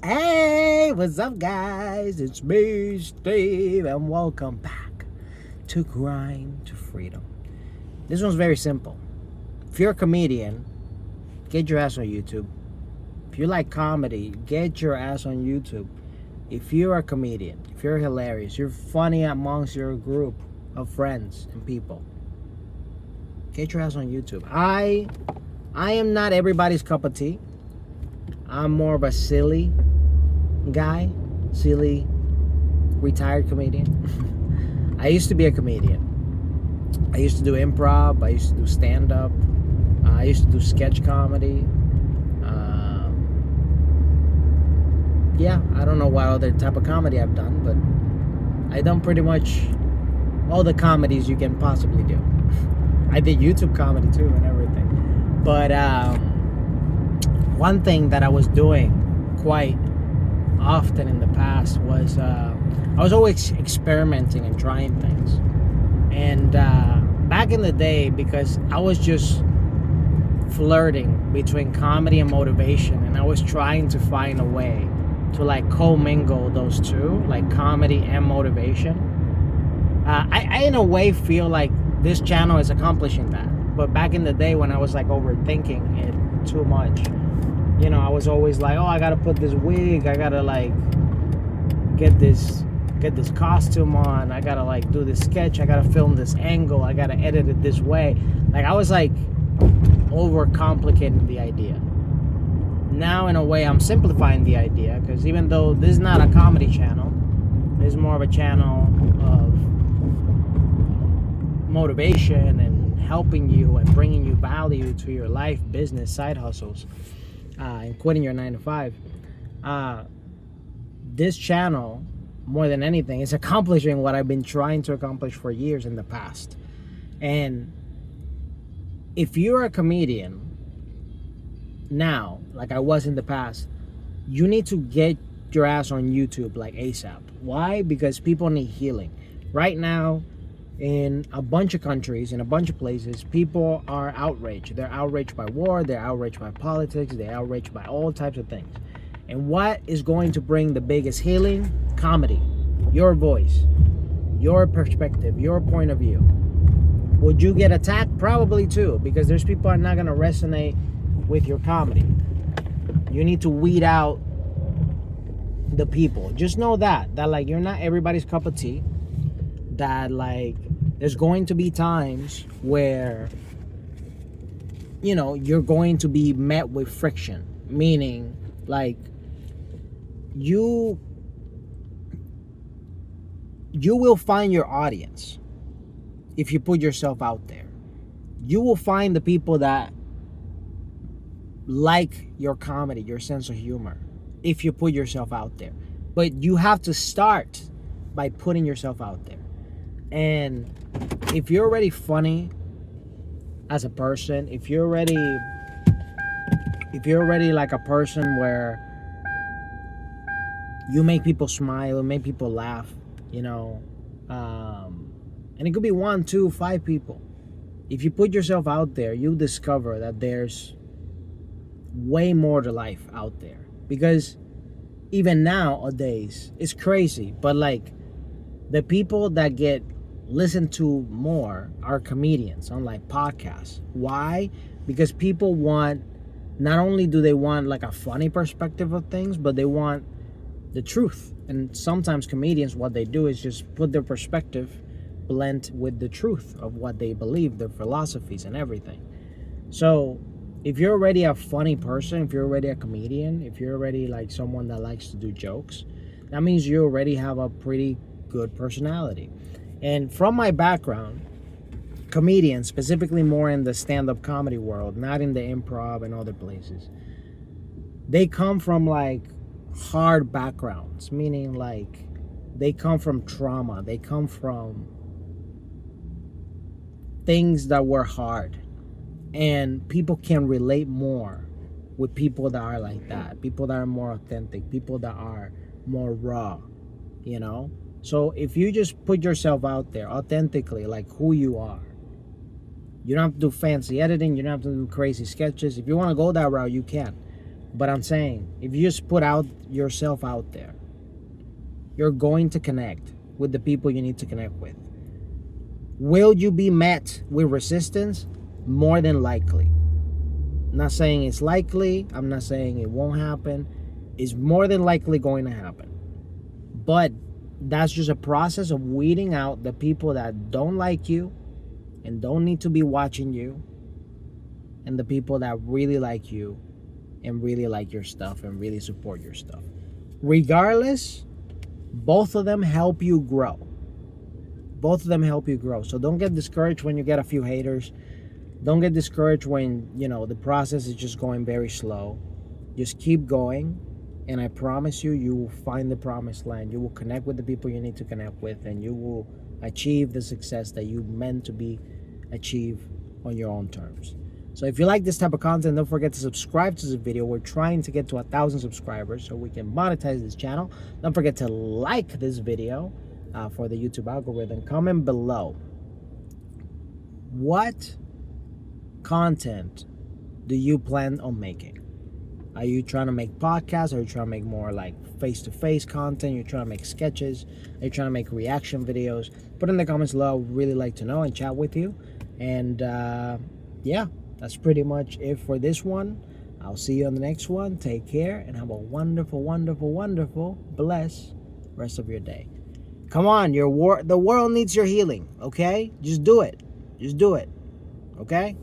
Hey, what's up, guys? It's me, Steve, and welcome back to Grind to Freedom. This one's very simple. If you're a comedian, get your ass on YouTube. If you like comedy, get your ass on YouTube. If you're a comedian, if you're hilarious, you're funny amongst your group of friends and people, get your ass on YouTube. I am not everybody's cup of tea. I'm more of a silly guy, silly retired comedian. I used to be a comedian. I used to do improv. I used to do stand-up. I used to do sketch comedy. I don't know what other type of comedy I've done, but I've done pretty much all the comedies you can possibly do. I did YouTube comedy too and everything. But one thing that I was doing quite often in the past was I was always experimenting and trying things. And back in the day, because I was just flirting between comedy and motivation, and I was trying to find a way to like commingle those two, like comedy and motivation. I in a way feel like this channel is accomplishing that. But back in the day when I was like overthinking it too much, I was always like, oh, I gotta put this wig, I gotta like get this costume on, I gotta like do this sketch, I gotta film this angle, I gotta edit it this way. Like I was like overcomplicating the idea. Now in a way I'm simplifying the idea, because even though this is not a comedy channel, this is more of a channel of motivation and helping you and bringing you value to your life, business, side hustles, and quitting your 9 to 5. This channel, more than anything, is accomplishing what I've been trying to accomplish for years in the past. And if you're a comedian now, like I was in the past, you need to get your ass on YouTube like ASAP. Why? Because people need healing. Right now, in a bunch of countries, in a bunch of places, people are outraged. They're outraged by war, they're outraged by politics, they're outraged by all types of things. And what is going to bring the biggest healing? Comedy. Your voice, your perspective, your point of view. Would you get attacked? Probably too, because there's people who are not going to resonate with your comedy. You need to weed out the people. Just know that like you're not everybody's cup of tea. That like there's going to be times where you're going to be met with friction, meaning like you will find your audience if you put yourself out there. You will find the people that like your comedy, your sense of humor, if you put yourself out there. But you have to start by putting yourself out there. And if you're already funny as a person, if you're already like a person where you make people smile, make people laugh, and it could be 1, 2, 5 people. If you put yourself out there, you discover that there's way more to life out there. Because even nowadays, it's crazy, but like the people that get listened to more are comedians on like podcasts. Why? Because people want, not only do they want like a funny perspective of things, but they want the truth. And sometimes comedians, what they do is just put their perspective blend with the truth of what they believe, their philosophies and everything. So if you're already a funny person, if you're already a comedian, if you're already like someone that likes to do jokes, that means you already have a pretty good personality. And from my background, comedians, specifically more in the stand-up comedy world, not in the improv and other places, they come from like hard backgrounds, meaning like they come from trauma, they come from things that were hard. And people can relate more with people that are like that, people that are more authentic, people that are more raw, So if you just put yourself out there authentically, like who you are, you don't have to do fancy editing, you don't have to do crazy sketches. If you want to go that route, you can. But I'm saying, if you just put out yourself out there, you're going to connect with the people you need to connect with. Will you be met with resistance? More than likely. I'm not saying it's likely. I'm not saying it won't happen. It's more than likely going to happen. But that's just a process of weeding out the people that don't like you and don't need to be watching you, and the people that really like you and really like your stuff and really support your stuff. Regardless, both of them help you grow. Both of them help you grow. So don't get discouraged when you get a few haters. Don't get discouraged when, the process is just going very slow. Just keep going, and I promise you, you will find the promised land. You will connect with the people you need to connect with, and you will achieve the success that you meant to be achieve on your own terms. So if you like this type of content, don't forget to subscribe to this video. We're trying to get to 1,000 subscribers so we can monetize this channel. Don't forget to like this video for the YouTube algorithm. Comment below, what content do you plan on making? Are you trying to make podcasts? Are you trying to make more like face-to-face content? You're trying to make sketches? Are you trying to make reaction videos? Put in the comments below. I'd really like to know and chat with you. And yeah, that's pretty much it for this one. I'll see you on the next one. Take care and have a wonderful, wonderful, wonderful, blessed rest of your day. Come on, the world needs your healing, okay? Just do it. Just do it, okay?